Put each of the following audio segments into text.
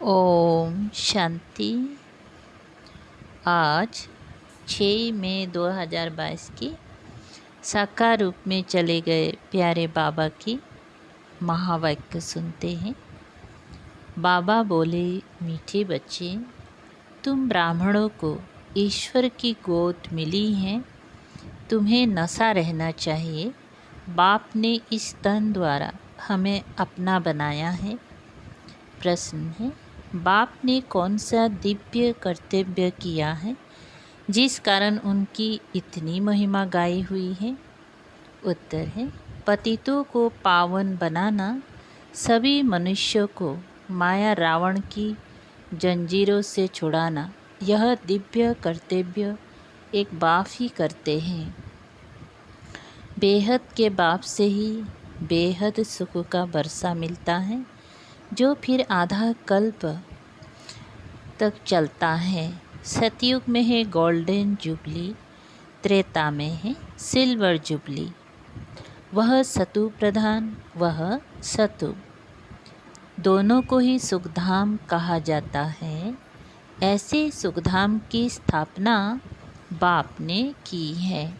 ओम शांति। आज 6 मई 2022 की साकार रूप में चले गए प्यारे बाबा की महावाक्य सुनते हैं। बाबा बोले, मीठे बच्चे, तुम ब्राह्मणों को ईश्वर की गोद मिली है, तुम्हें नशा रहना चाहिए। बाप ने इस तन द्वारा हमें अपना बनाया है। प्रश्न है, बाप ने कौन सा दिव्य कर्तव्य किया है जिस कारण उनकी इतनी महिमा गाई हुई है? उत्तर है, पतितों को पावन बनाना, सभी मनुष्यों को माया रावण की जंजीरों से छुड़ाना। यह दिव्य कर्तव्य एक बाप ही करते हैं। बेहद के बाप से ही बेहद सुख का वर्षा मिलता है, जो फिर आधा कल्प तक चलता है। सतयुग में है गोल्डन जुबली, त्रेता में है सिल्वर जुबली। वह सतु प्रधान, वह सतु, दोनों को ही सुखधाम कहा जाता है। ऐसे सुखधाम की स्थापना बाप ने की है,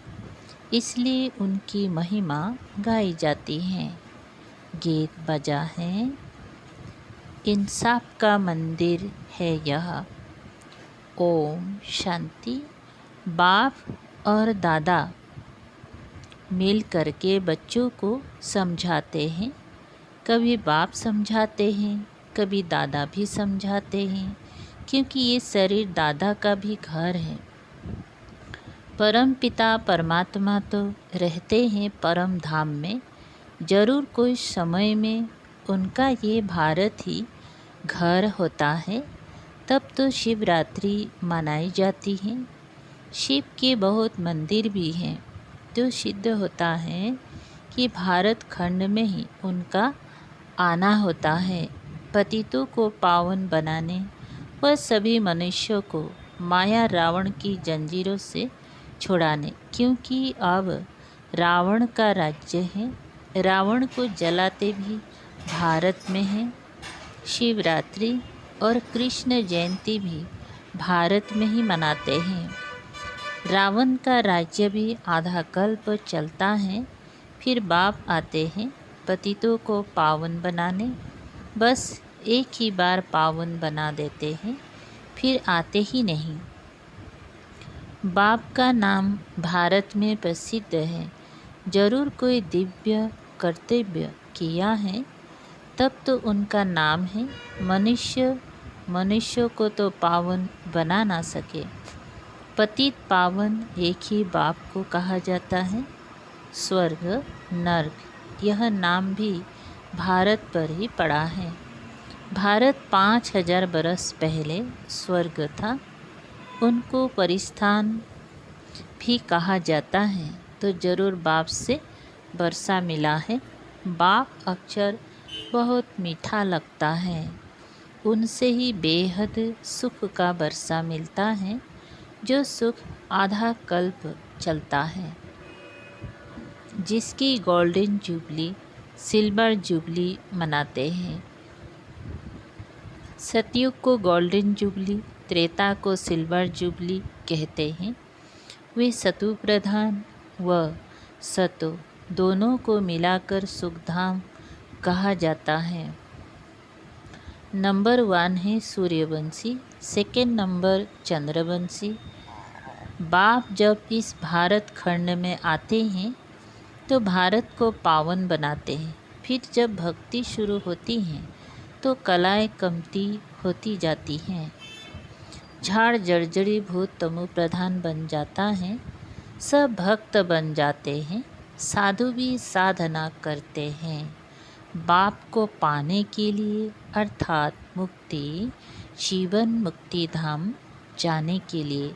इसलिए उनकी महिमा गाई जाती है। गीत बजा है, इंसाफ का मंदिर है यह। ओम शांति। बाप और दादा मिल करके बच्चों को समझाते हैं। कभी बाप समझाते हैं, कभी दादा भी समझाते हैं, क्योंकि ये शरीर दादा का भी घर है। परम पिता परमात्मा तो रहते हैं परम धाम में। जरूर कोई समय में उनका ये भारत ही घर होता है। तब तो शिवरात्रि मनाई जाती है। शिव के बहुत मंदिर भी हैं, तो सिद्ध होता है कि भारत खंड में ही उनका आना होता है, पतितों को पावन बनाने व सभी मनुष्यों को माया रावण की जंजीरों से छुड़ाने। क्योंकि अब रावण का राज्य है, रावण को जलाते भी भारत में है। शिवरात्रि और कृष्ण जयंती भी भारत में ही मनाते हैं। रावण का राज्य भी आधा कल्प चलता है, फिर बाप आते हैं पतितों को पावन बनाने। बस एक ही बार पावन बना देते हैं, फिर आते ही नहीं। बाप का नाम भारत में प्रसिद्ध है। जरूर कोई दिव्य कर्तव्य किया है, तब तो उनका नाम है। मनुष्यों को तो पावन बना ना सके। पतित पावन एक ही बाप को कहा जाता है। स्वर्ग नर्क यह नाम भी भारत पर ही पड़ा है। भारत 5000 बरस पहले स्वर्ग था। उनको परिस्थान भी कहा जाता है, तो जरूर बाप से वर्षा मिला है। बाप अक्षर बहुत मीठा लगता है, उनसे ही बेहद सुख का वर्षा मिलता है, जो सुख आधा कल्प चलता है। जिसकी गोल्डन जुबली सिल्वर जुबली मनाते हैं। सतयुग को गोल्डन जुबली, त्रेता को सिल्वर जुबली कहते हैं। वे सतु प्रधान व सतो दोनों को मिलाकर सुखधाम कहा जाता है। नंबर 1 है सूर्यवंशी, सेकेंड नंबर चंद्रवंशी। बाप जब इस भारत खंड में आते हैं तो भारत को पावन बनाते हैं। फिर जब भक्ति शुरू होती है तो कलाएं कमती होती जाती हैं। झाड़ जर्जरी भूत तमु प्रधान बन जाता है। सब भक्त बन जाते हैं, साधु भी साधना करते हैं। बाप को पाने के लिए अर्थात मुक्ति जीवन मुक्ति धाम जाने के लिए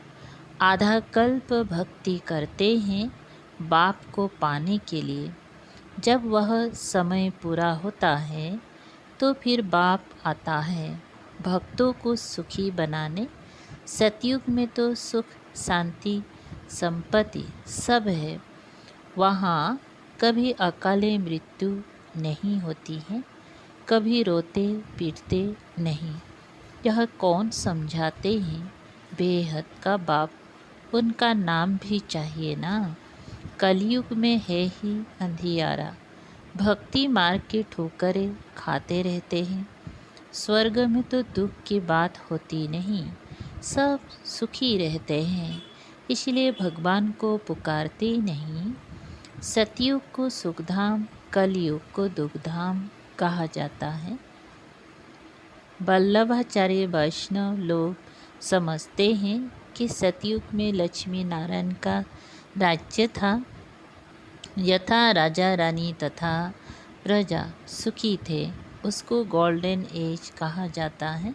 आधा कल्प भक्ति करते हैं। बाप को पाने के लिए जब वह समय पूरा होता है तो फिर बाप आता है भक्तों को सुखी बनाने। सतयुग में तो सुख शांति संपत्ति सब है, वहाँ कभी अकाले मृत्यु नहीं होती है, कभी रोते पीटते नहीं। यह कौन समझाते हैं बेहद का बाप, उनका नाम भी चाहिए ना। कलयुग में है ही अंधियारा, भक्ति मार्ग के ठोकरें खाते रहते हैं। स्वर्ग में तो दुख की बात होती नहीं, सब सुखी रहते हैं, इसलिए भगवान को पुकारते नहीं। सतयुग को सुखधाम, कलयुग को दुखधाम कहा जाता है। वल्लभाचार्य वैष्णव लोग समझते हैं कि सतयुग में लक्ष्मी नारायण का राज्य था। यथा राजा रानी तथा प्रजा सुखी थे, उसको गोल्डन एज कहा जाता है।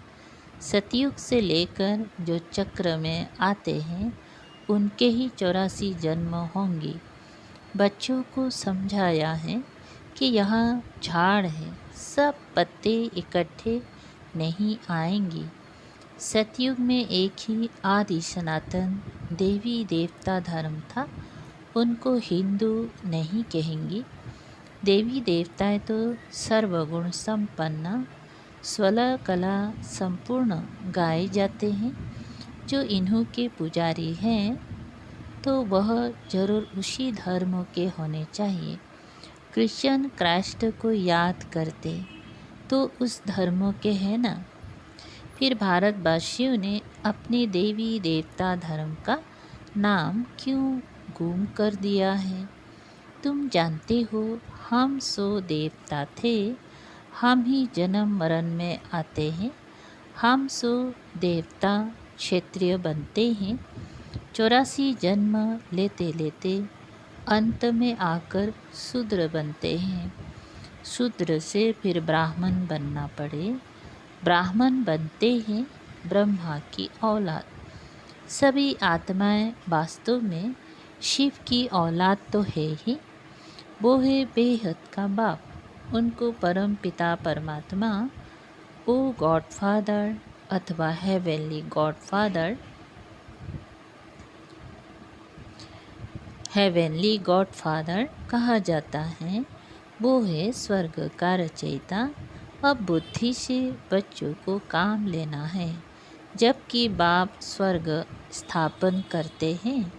सतयुग से लेकर जो चक्र में आते हैं उनके ही 84 जन्म होंगे। बच्चों को समझाया है कि यहाँ झाड़ है, सब पत्ते इकट्ठे नहीं आएंगे। सतयुग में एक ही आदि सनातन देवी देवता धर्म था, उनको हिंदू नहीं कहेंगे। देवी देवताएं तो सर्वगुण संपन्न, 16 कला संपूर्ण गाए जाते हैं। जो इन्हों के पुजारी हैं तो वह जरूर उसी धर्म के होने चाहिए। क्रिश्चियन क्राइस्ट को याद करते तो उस धर्म के हैं ना। फिर भारतवासियों ने अपने देवी देवता धर्म का नाम क्यों गुम कर दिया है? तुम जानते हो, हम सो देवता थे, हम ही जन्म मरण में आते हैं। हम सो देवता क्षत्रिय बनते हैं, 84 जन्म लेते लेते अंत में आकर शूद्र बनते हैं। शूद्र से फिर ब्राह्मण बनना पड़े, ब्राह्मण बनते हैं ब्रह्मा की औलाद। सभी आत्माएं वास्तव में शिव की औलाद तो है ही, वो है बेहद का बाप, उनको परम पिता परमात्मा, ओ गॉडफादर अथवा हेवनली गॉडफादर, हेवनली गॉडफादर कहा जाता है। वो है स्वर्ग का रचयिता। अब बुद्धि से बच्चों को काम लेना है। जबकि बाप स्वर्ग स्थापन करते हैं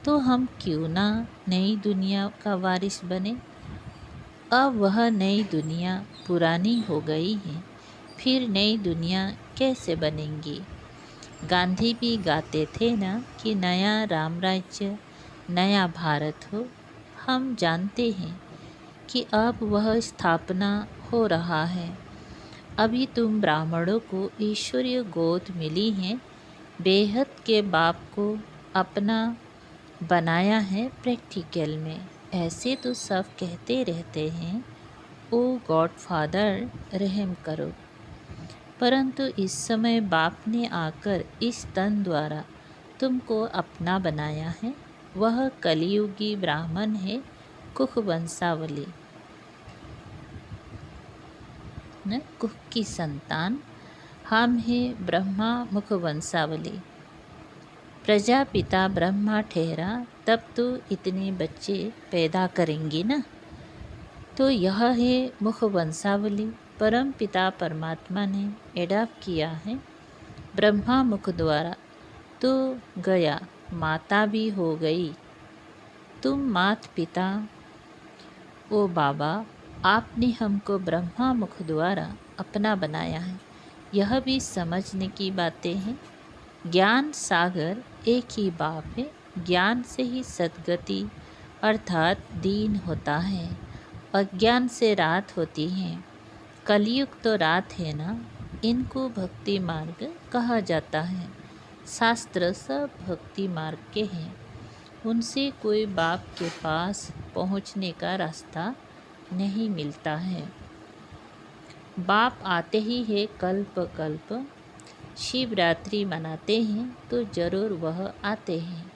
तो हम क्यों ना नई दुनिया का वारिस बने। अब वह नई दुनिया पुरानी हो गई है, फिर नई दुनिया कैसे बनेंगी। गांधी भी गाते थे ना कि नया राम राज्य, नया भारत हो। हम जानते हैं कि अब वह स्थापना हो रहा है। अभी तुम ब्राह्मणों को ईश्वरीय गोद मिली है, बेहद के बाप को अपना बनाया है प्रैक्टिकल में। ऐसे तो सब कहते रहते हैं, ओ गॉड फादर रहम करो, परंतु इस समय बाप ने आकर इस तन द्वारा तुमको अपना बनाया है। वह कलियुगी ब्राह्मण है, कुख वंशावली न, कुख की संतान। हम हैं ब्रह्मा मुख वंशावली। प्रजापिता ब्रह्मा ठहरा तब तो इतने बच्चे पैदा करेंगे ना। तो यह है मुख वंशावली, परम पिता परमात्मा ने एडॉप्ट किया है ब्रह्मा मुख द्वारा। तो गया, माता भी हो गई। तुम मात पिता, ओ बाबा, आपने हमको ब्रह्मा मुख द्वारा अपना बनाया है। यह भी समझने की बातें हैं। ज्ञान सागर एक ही बाप है। ज्ञान से ही सद्गति अर्थात दीन होता है, अज्ञान से रात होती है। कलयुग तो रात है ना। इनको भक्ति मार्ग कहा जाता है। शास्त्र सब भक्ति मार्ग के हैं, उनसे कोई बाप के पास पहुँचने का रास्ता नहीं मिलता है। बाप आते ही है कल्प कल्प। शिवरात्रि मनाते हैं तो जरूर वह आते हैं।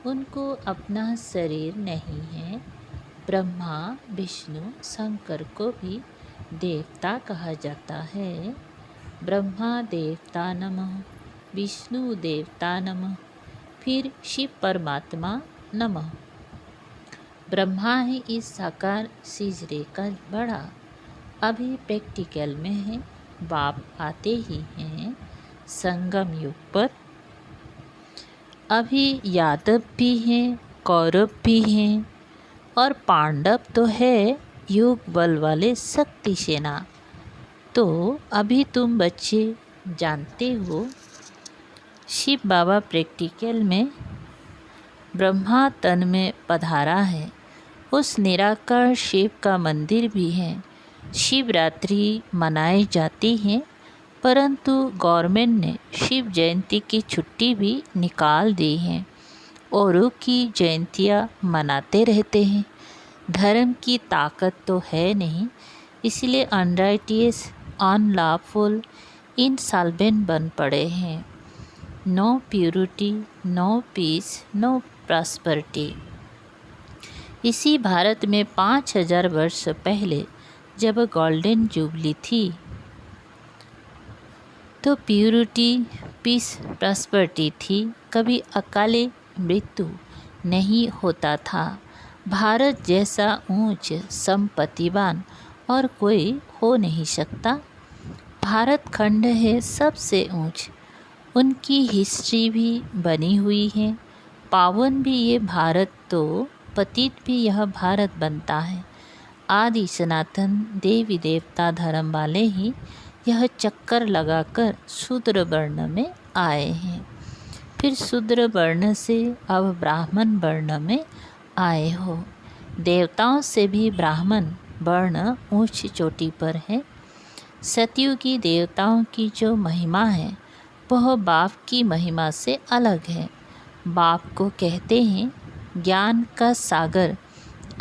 उनको अपना शरीर नहीं है। ब्रह्मा विष्णु शंकर को भी देवता कहा जाता है। ब्रह्मा देवता नमः, विष्णु देवता नमः, फिर शिव परमात्मा नमः। ब्रह्मा है इस साकार सिजरे का बड़ा, अभी प्रैक्टिकल में है। बाप आते ही हैं संगम युग पर। अभी यादव भी हैं, कौरव भी हैं और पांडव तो है योग बल वाले शक्ति सेना। तो अभी तुम बच्चे जानते हो शिव बाबा प्रैक्टिकल में ब्रह्मा तन में पधारा है। उस निराकार शिव का मंदिर भी है। शिवरात्रि मनाई जाती है, परंतु गवर्नमेंट ने शिव जयंती की छुट्टी भी निकाल दी है। औरों की जयंतियाँ मनाते रहते हैं। धर्म की ताकत तो है नहीं, इसलिए अनराइटियस, अनलॉफुल, इनसॉल्वेंट बन पड़े हैं। No purity, no peace, no prosperity. इसी भारत में 5000 वर्ष पहले जब गोल्डन जुबली थी तो प्यूरिटी, पीस, प्रॉस्पेरिटी थी। कभी अकाले मृत्यु नहीं होता था। भारत जैसा ऊंच संपत्तिवान और कोई हो नहीं सकता। भारत खंड है सबसे ऊंच। उनकी हिस्ट्री भी बनी हुई है। पावन भी ये भारत तो पतित भी यह भारत बनता है। आदि सनातन देवी देवता धर्म वाले ही यह चक्कर लगाकर शूद्र वर्ण में आए हैं। फिर शूद्र वर्ण से अब ब्राह्मण वर्ण में आए हो। देवताओं से भी ब्राह्मण वर्ण ऊंच चोटी पर है। सतयुगी देवताओं की जो महिमा है वह बाप की महिमा से अलग है। बाप को कहते हैं ज्ञान का सागर,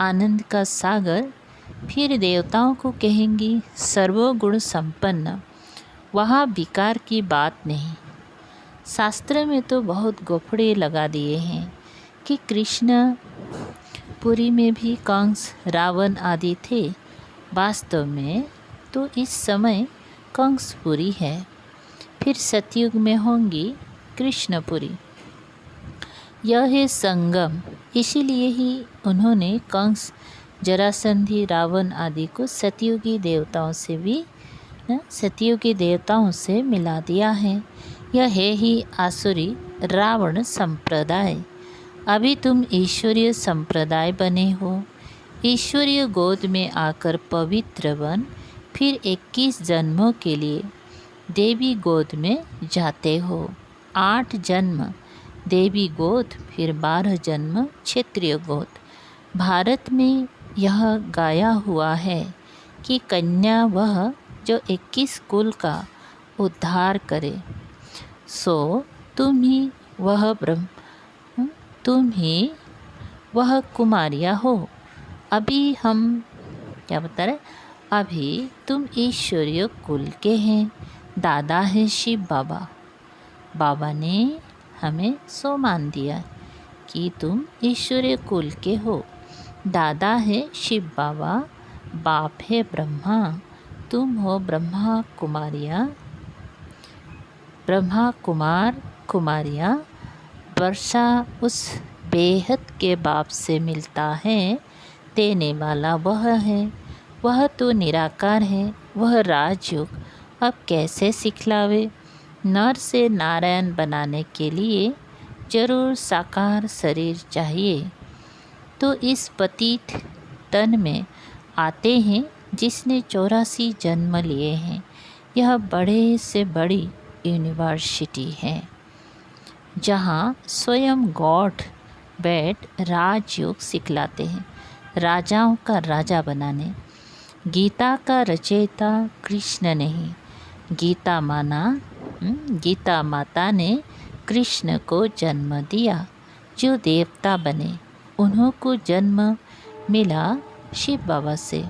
आनंद का सागर। फिर देवताओं को कहेंगी सर्वगुण संपन्न। वहाँ विकार की बात नहीं। शास्त्र में तो बहुत गोफड़े लगा दिए हैं कि कृष्ण पुरी में भी कंस, रावण आदि थे। वास्तव में तो इस समय कंसपुरी है। फिर सतयुग में होंगी कृष्णपुरी। यह है संगम। इसीलिए ही उन्होंने कंस, जरासंधि, रावण आदि को सतयुगी देवताओं से मिला दिया है। यह है ही आसुरी रावण संप्रदाय। अभी तुम ईश्वरीय संप्रदाय बने हो। ईश्वरीय गोद में आकर पवित्र बन फिर 21 जन्मों के लिए देवी गोद में जाते हो। 8 जन्म देवी गोद, फिर 12 जन्म क्षेत्रीय गोद। भारत में यह गाया हुआ है कि कन्या वह जो 21 कुल का उद्धार करे। सो तुम ही वह कुमारियाँ हो। अभी हम क्या बता रहे, अभी तुम ईश्वरीय कुल के हैं। दादा है शिव बाबा। बाबा ने हमें सोमान दिया कि तुम ईश्वरीय कुल के हो। दादा है शिव बाबा, बाप है ब्रह्मा। तुम हो ब्रह्मा कुमार कुमारियाँ। वर्षा उस बेहद के बाप से मिलता है। देने वाला वह है, वह तो निराकार है। वह राजयोग अब कैसे सिखलावे। नर से नारायण बनाने के लिए जरूर साकार शरीर चाहिए। तो इस पतित तन में आते हैं जिसने 84 जन्म लिए हैं। यह बड़े से बड़ी यूनिवर्सिटी है जहाँ स्वयं गॉड बैठ राजयोग सिखलाते हैं, राजाओं का राजा बनाने। गीता का रचयिता कृष्ण नहीं, गीता माता ने कृष्ण को जन्म दिया जो देवता बने। उन्हों को जन्म मिला शिव बाबा से।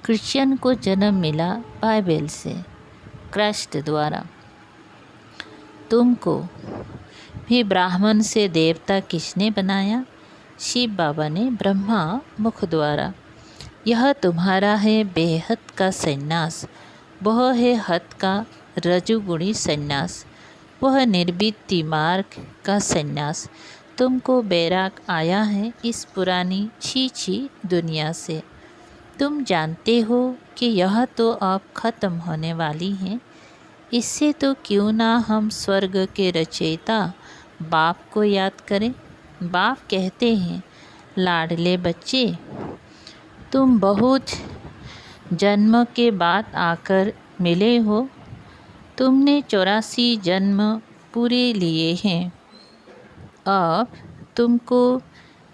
क्रिश्चियन को जन्म मिला बाइबल से, क्राइस्ट द्वारा। तुमको भी ब्राह्मण से देवता किसने बनाया? शिव बाबा ने ब्रह्मा मुख द्वारा। यह तुम्हारा है बेहद का संन्यास, वह है हद का रजुगुणी संन्यास, वह निर्वृत्ति मार्ग का संन्यास। तुमको बैराग आया है इस पुरानी छी दुनिया से। तुम जानते हो कि यह तो अब खत्म होने वाली है। इससे तो क्यों ना हम स्वर्ग के रचयिता बाप को याद करें। बाप कहते हैं, लाडले बच्चे, तुम बहुत जन्म के बाद आकर मिले हो। तुमने 84 जन्म पूरे लिए हैं। अब तुमको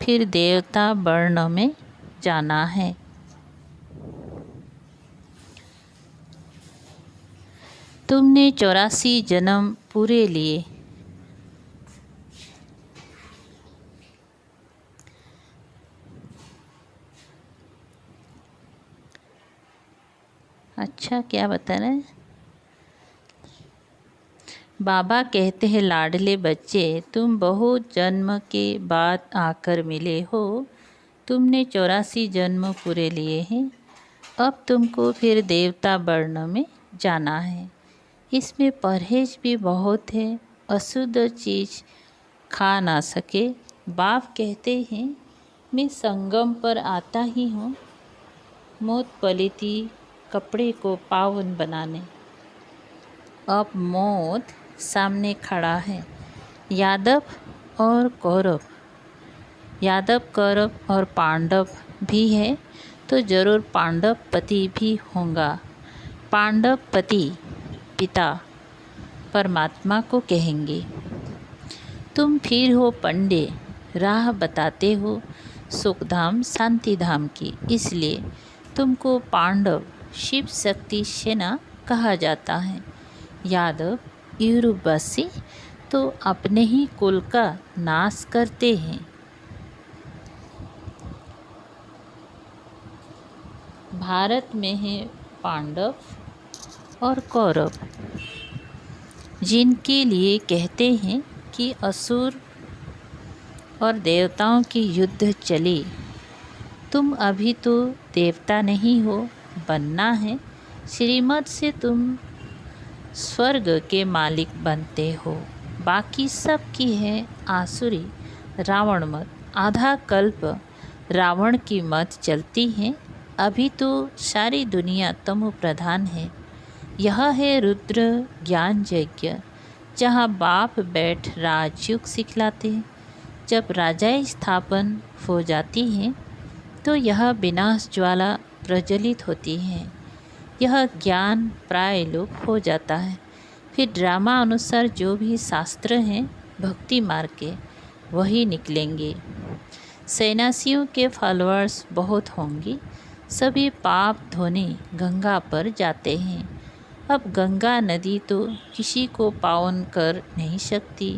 फिर देवता वर्ण में जाना है। तुमने 84 जन्म पूरे लिए। अच्छा, क्या बता रहे हैं? बाबा कहते हैं, लाडले बच्चे, तुम बहुत जन्म के बाद आकर मिले हो। तुमने 84 जन्म पूरे लिए हैं। अब तुमको फिर देवता वर्ण में जाना है। इसमें परहेज भी बहुत है, अशुद्ध चीज़ खा ना सके। बाप कहते हैं, मैं संगम पर आता ही हूँ, मौत पलीती कपड़े को पावन बनाने। अब मौत सामने खड़ा है। यादव और कौरव, यादव कौरव और पांडव भी है, तो ज़रूर पांडव पति भी होगा। पांडव पति पिता परमात्मा को कहेंगे। तुम फिर हो पंडे, राह बताते हो सुखधाम शांतिधाम की, इसलिए तुमको पांडव शिव शक्ति सेना कहा जाता है। यादव यूरोपवासी तो अपने ही कुल का नाश करते हैं। भारत में है पांडव और कौरव, जिनके लिए कहते हैं कि असुर और देवताओं की युद्ध चले। तुम अभी तो देवता नहीं हो, बनना है। श्रीमत से तुम स्वर्ग के मालिक बनते हो। बाकी सब की है आसुरी रावण मत। आधा कल्प रावण की मत चलती है। अभी तो सारी दुनिया तमो प्रधान है। यह है रुद्र ज्ञान यज्ञ, जहाँ बाप बैठ राजयुग सिखलाते हैं। जब राजाएं स्थापन हो जाती हैं तो यह विनाश ज्वाला प्रज्वलित होती है। यह ज्ञान प्राय लोप हो जाता है। फिर ड्रामा अनुसार जो भी शास्त्र हैं भक्ति मार्ग के, वही निकलेंगे। सन्यासियों के फॉलोअर्स बहुत होंगे। सभी पाप धोने गंगा पर जाते हैं। अब गंगा नदी तो किसी को पावन कर नहीं सकती,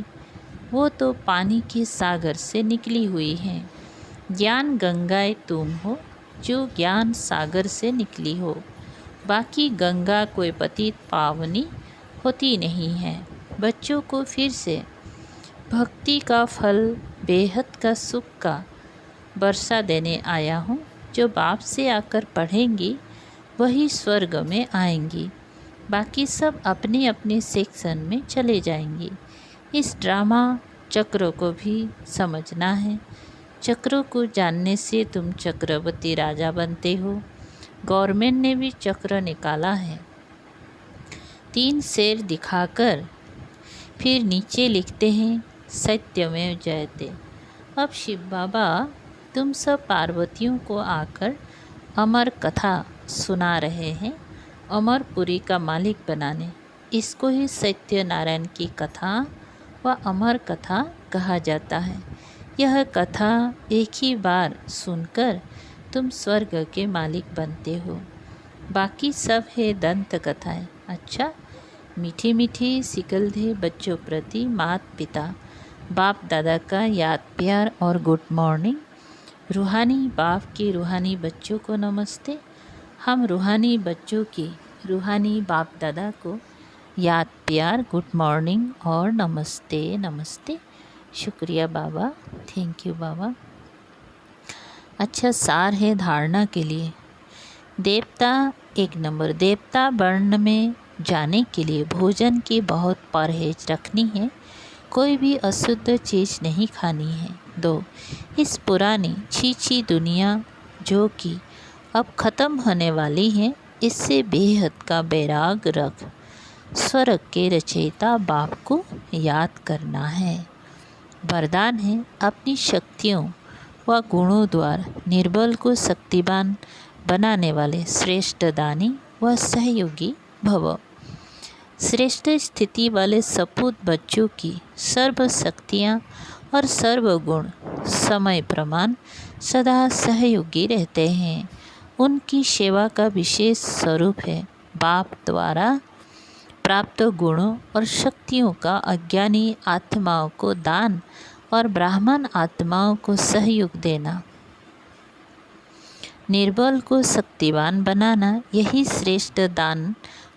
वो तो पानी के सागर से निकली हुई है। ज्ञान गंगाएं तुम हो, जो ज्ञान सागर से निकली हो। बाकी गंगा कोई पतित पावनी होती नहीं है। बच्चों को फिर से भक्ति का फल, बेहद का सुख का वर्षा देने आया हूँ। जो बाप से आकर पढ़ेंगी वही स्वर्ग में आएंगी। बाकी सब अपने अपने सेक्शन में चले जाएंगी। इस ड्रामा चक्र को भी समझना है। चक्रों को जानने से तुम चक्रवर्ती राजा बनते हो। गवर्नमेंट ने भी चक्र निकाला है। 3 शेर दिखाकर फिर नीचे लिखते हैं, सत्यमेव जयते। अब शिव बाबा तुम सब पार्वतियों को आकर अमर कथा सुना रहे हैं, अमरपुरी का मालिक बनाने। इसको ही सत्यनारायण की कथा व अमर कथा कहा जाता है। यह कथा एक ही बार सुनकर तुम स्वर्ग के मालिक बनते हो। बाकी सब है दंत कथाएँ। अच्छा, मीठी मीठी सिकलधे बच्चों प्रति मात पिता बाप दादा का याद प्यार और गुड मॉर्निंग। रूहानी बाप के रूहानी बच्चों को नमस्ते। हम रूहानी बच्चों की रूहानी बाप दादा को याद प्यार, गुड मॉर्निंग और नमस्ते नमस्ते। शुक्रिया बाबा, थैंक यू बाबा। अच्छा, सार है धारणा के लिए। देवता 1 नंबर, देवता वर्ण में जाने के लिए भोजन की बहुत परहेज रखनी है। कोई भी अशुद्ध चीज़ नहीं खानी है। 2, इस पुरानी छीछी दुनिया जो कि अब ख़त्म होने वाली है, इससे बेहद का बैराग रख। स्वर्ग के रचयिता बाप को याद करना है। वरदान है, अपनी शक्तियों व गुणों द्वारा निर्बल को शक्तिवान बनाने वाले श्रेष्ठ दानी व सहयोगी भव। श्रेष्ठ स्थिति वाले सपूत बच्चों की सर्व शक्तियाँ और सर्वगुण समय प्रमाण सदा सहयोगी रहते हैं। उनकी सेवा का विशेष स्वरूप है बाप द्वारा प्राप्त गुणों और शक्तियों का अज्ञानी आत्माओं को दान और ब्राह्मण आत्माओं को सहयोग देना। निर्बल को शक्तिवान बनाना यही श्रेष्ठ दान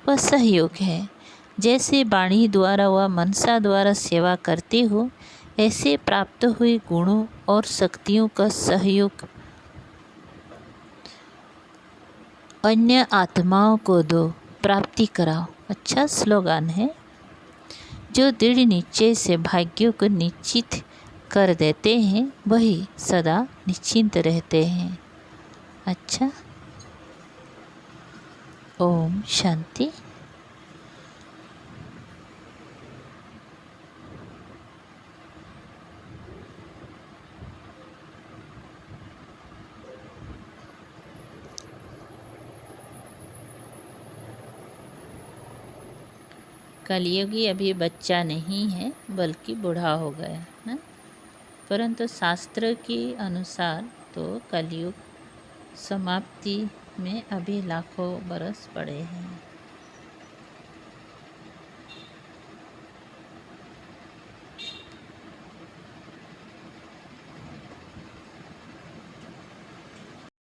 व सहयोग है। जैसे वाणी द्वारा व मनसा द्वारा सेवा करते हो, ऐसे प्राप्त हुए गुणों और शक्तियों का सहयोग अन्य आत्माओं को दो, प्राप्ति कराओ। अच्छा स्लोगन है। जो दृढ़ निश्चय से भाग्यों को निश्चित कर देते हैं, वही सदा निश्चिंत रहते हैं। अच्छा, ओम शांति। कलयुगी अभी बच्चा नहीं है, बल्कि बूढ़ा हो गया है, परंतु शास्त्र के अनुसार तो कलयुग समाप्ति में अभी लाखों बरस पड़े हैं।